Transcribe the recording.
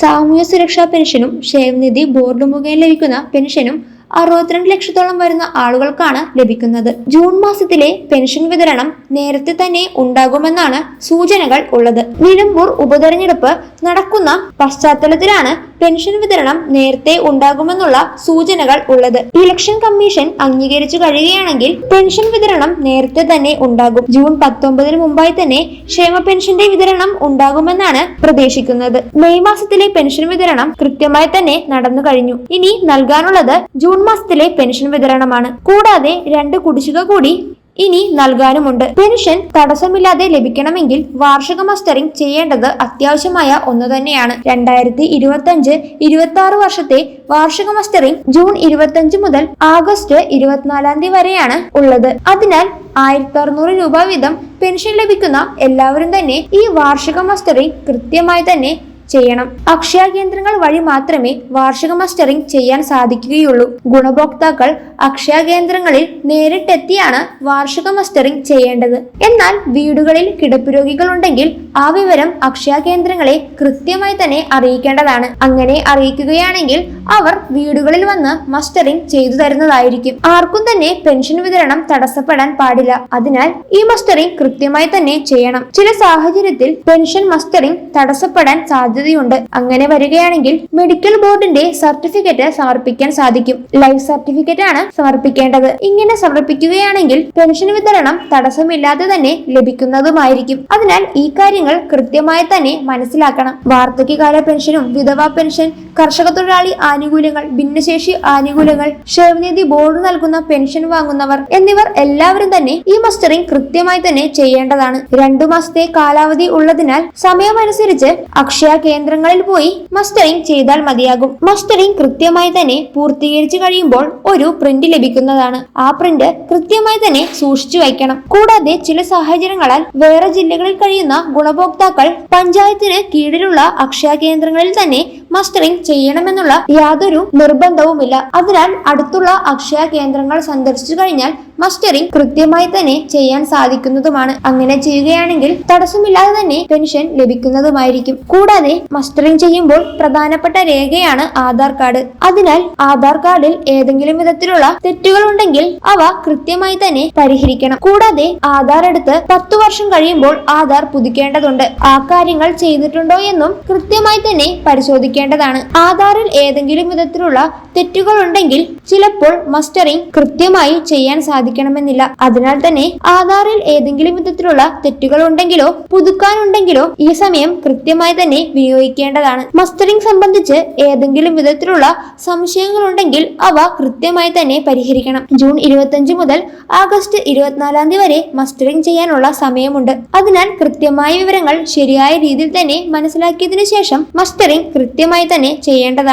സാമൂഹ്യ സുരക്ഷാ പെൻഷനും ക്ഷേമനിധി ബോർഡ് മുഖേന ലഭിക്കുന്ന പെൻഷനും 62 ലക്ഷത്തോളം വരുന്ന ആളുകൾക്കാണ് ലഭിക്കുന്നത്. ജൂൺ മാസത്തിലെ പെൻഷൻ വിതരണം നേരത്തെ തന്നെ ഉണ്ടാകുമെന്നാണ് സൂചനകൾ ഉള്ളത്. നിലമ്പൂർ ഉപതെരഞ്ഞെടുപ്പ് നടക്കുന്ന പശ്ചാത്തലത്തിലാണ് പെൻഷൻ വിതരണം നേരത്തെ ഉണ്ടാകുമെന്നുള്ള സൂചനകൾ ഉള്ളത്. ഇലക്ഷൻ കമ്മീഷൻ അംഗീകരിച്ചു കഴിയുകയാണെങ്കിൽ പെൻഷൻ വിതരണം നേരത്തെ തന്നെ ഉണ്ടാകും. ജൂൺ 19 മുമ്പായി തന്നെ ക്ഷേമ പെൻഷന്റെ വിതരണം ഉണ്ടാകുമെന്നാണ് പ്രതീക്ഷിക്കുന്നത്. മെയ് മാസത്തിലെ പെൻഷൻ വിതരണം കൃത്യമായി തന്നെ നടന്നു കഴിഞ്ഞു. ഇനി നൽകാനുള്ളത് ജൂൺ മാസത്തിലെ പെൻഷൻ വിതരണമാണ്. കൂടാതെ 2 കുടിശ്ശിക കൂടി ഇനി നൽകാനുമുണ്ട്. പെൻഷൻ തടസ്സമില്ലാതെ ലഭിക്കണമെങ്കിൽ വാർഷിക മസ്റ്ററിംഗ് ചെയ്യേണ്ടത് അത്യാവശ്യമായ ഒന്ന് തന്നെയാണ്. 2025-26 വർഷത്തെ വാർഷിക മസ്റ്ററിംഗ് ജൂൺ 25 മുതൽ ആഗസ്റ്റ് 24 വരെയാണ് ഉള്ളത്. അതിനാൽ 1600 രൂപ വീതം പെൻഷൻ ലഭിക്കുന്ന എല്ലാവരും തന്നെ ഈ വാർഷിക മസ്റ്ററിംഗ് കൃത്യമായി തന്നെ ചെയ്യണം. അക്ഷയ കേന്ദ്രങ്ങൾ വഴി മാത്രമേ വാർഷിക മസ്റ്ററിംഗ് ചെയ്യാൻ സാധിക്കുകയുള്ളൂ. ഗുണഭോക്താക്കൾ അക്ഷയ കേന്ദ്രങ്ങളിൽ നേരിട്ടെത്തിയാണ് വാർഷിക മസ്റ്ററിംഗ് ചെയ്യേണ്ടത്. എന്നാൽ വീടുകളിൽ കിടപ്പ് രോഗികൾ ഉണ്ടെങ്കിൽ ആ വിവരം അക്ഷയ കേന്ദ്രങ്ങളെ കൃത്യമായി തന്നെ അറിയിക്കേണ്ടതാണ്. അങ്ങനെ അറിയിക്കുകയാണെങ്കിൽ അവർ വീടുകളിൽ വന്ന് മസ്റ്ററിംഗ് ചെയ്തു തരുന്നതായിരിക്കും. ആർക്കും തന്നെ പെൻഷൻ വിതരണം തടസ്സപ്പെടാൻ പാടില്ല. അതിനാൽ ഈ മസ്റ്ററിംഗ് കൃത്യമായി തന്നെ ചെയ്യണം. ചില സാഹചര്യത്തിൽ പെൻഷൻ മസ്റ്ററിംഗ് തടസ്സപ്പെടാൻ സാധ്യതയുണ്ട്. അങ്ങനെ വരികയാണെങ്കിൽ മെഡിക്കൽ ബോർഡിന്റെ സർട്ടിഫിക്കറ്റ് സമർപ്പിക്കാൻ സാധിക്കും. ലൈഫ് സർട്ടിഫിക്കറ്റ് ആണ് സമർപ്പിക്കേണ്ടത്. ഇങ്ങനെ സമർപ്പിക്കുകയാണെങ്കിൽ പെൻഷൻ വിതരണം തടസ്സമില്ലാതെ തന്നെ ലഭിക്കുന്നതുമായിരിക്കും. അതിനാൽ ഈ കാര്യങ്ങൾ കൃത്യമായി തന്നെ മനസ്സിലാക്കണം. വാർദ്ധക്യകാല പെൻഷനും വിധവാ പെൻഷൻ, കർഷക തൊഴിലാളി ആനുകൂല്യങ്ങൾ, ഭിന്നശേഷി ആനുകൂല്യങ്ങൾ, ക്ഷേമനിധി ബോർഡ് നൽകുന്ന പെൻഷൻ വാങ്ങുന്നവർ എന്നിവർ എല്ലാവരും തന്നെ ഈ മസ്റ്ററിംഗ് കൃത്യമായി തന്നെ ചെയ്യേണ്ടതാണ്. 2 മാസത്തെ കാലാവധി ഉള്ളതിനാൽ സമയമനുസരിച്ച് അക്ഷയ കേന്ദ്രങ്ങളിൽ പോയി മസ്റ്ററിംഗ് ചെയ്താൽ മതിയാകും. മസ്റ്ററിംഗ് കൃത്യമായി തന്നെ പൂർത്തീകരിച്ചു കഴിയുമ്പോൾ ഒരു പ്രിന്റ് ലഭിക്കുന്നതാണ്. ആ പ്രിന്റ് കൃത്യമായി തന്നെ സൂക്ഷിച്ചു വയ്ക്കണം. കൂടാതെ ചില സാഹചര്യങ്ങളാൽ വേറെ ജില്ലകളിൽ കഴിയുന്ന ഗുണഭോക്താക്കൾ പഞ്ചായത്തിന് കീഴിലുള്ള അക്ഷയ കേന്ദ്രങ്ങളിൽ തന്നെ മസ്റ്ററിംഗ് ചെയ്യണമെന്നുള്ള യാതൊരു നിർബന്ധവുമില്ല. അതിനാൽ അടുത്തുള്ള അക്ഷയ കേന്ദ്രങ്ങൾ സന്ദർശിച്ചു കഴിഞ്ഞാൽ മസ്റ്ററിംഗ് കൃത്യമായി തന്നെ ചെയ്യാൻ സാധിക്കുന്നതുമാണ്. അങ്ങനെ ചെയ്യുകയാണെങ്കിൽ തടസ്സമില്ലാതെ തന്നെ പെൻഷൻ ലഭിക്കുന്നതുമായിരിക്കും. കൂടാതെ മസ്റ്ററിംഗ് ചെയ്യുമ്പോൾ പ്രധാനപ്പെട്ട രേഖയാണ് ആധാർ കാർഡ്. അതിനാൽ ആധാർ കാർഡിൽ ഏതെങ്കിലും വിധത്തിലുള്ള തെറ്റുകൾ ഉണ്ടെങ്കിൽ അവ കൃത്യമായി തന്നെ പരിഹരിക്കണം. കൂടാതെ ആധാർ എടുത്ത് 10 വർഷം കഴിയുമ്പോൾ ആധാർ പുതുക്കേണ്ടതുണ്ട്. ആ കാര്യങ്ങൾ ചെയ്തിട്ടുണ്ടോ എന്നും കൃത്യമായി തന്നെ പരിശോധിക്കേണ്ടതാണ്. ആധാറിൽ ഏതെങ്കിലും വിധത്തിലുള്ള തെറ്റുകൾ ഉണ്ടെങ്കിൽ ചിലപ്പോൾ മസ്റ്ററിംഗ് കൃത്യമായി ചെയ്യാൻ സാധിക്കണമെന്നില്ല. അതിനാൽ തന്നെ ആധാറിൽ ഏതെങ്കിലും വിധത്തിലുള്ള തെറ്റുകൾ ഉണ്ടെങ്കിലോ പുതുക്കാനുണ്ടെങ്കിലോ ഈ സമയം കൃത്യമായി തന്നെ വിനിയോഗിക്കേണ്ടതാണ്. മസ്റ്ററിംഗ് സംബന്ധിച്ച് ഏതെങ്കിലും വിധത്തിലുള്ള സംശയങ്ങൾ ഉണ്ടെങ്കിൽ അവ കൃത്യമായി തന്നെ പരിഹരിക്കണം. ജൂൺ 25 മുതൽ ആഗസ്റ്റ് 24 വരെ മസ്റ്ററിംഗ് ചെയ്യാനുള്ള സമയമുണ്ട്. അതിനാൽ കൃത്യമായ വിവരങ്ങൾ ശരിയായ രീതിയിൽ തന്നെ മനസ്സിലാക്കിയതിനു ശേഷം മസ്റ്ററിംഗ് കൃത്യമായി തന്നെ ചെയ്യേണ്ടതാണ്.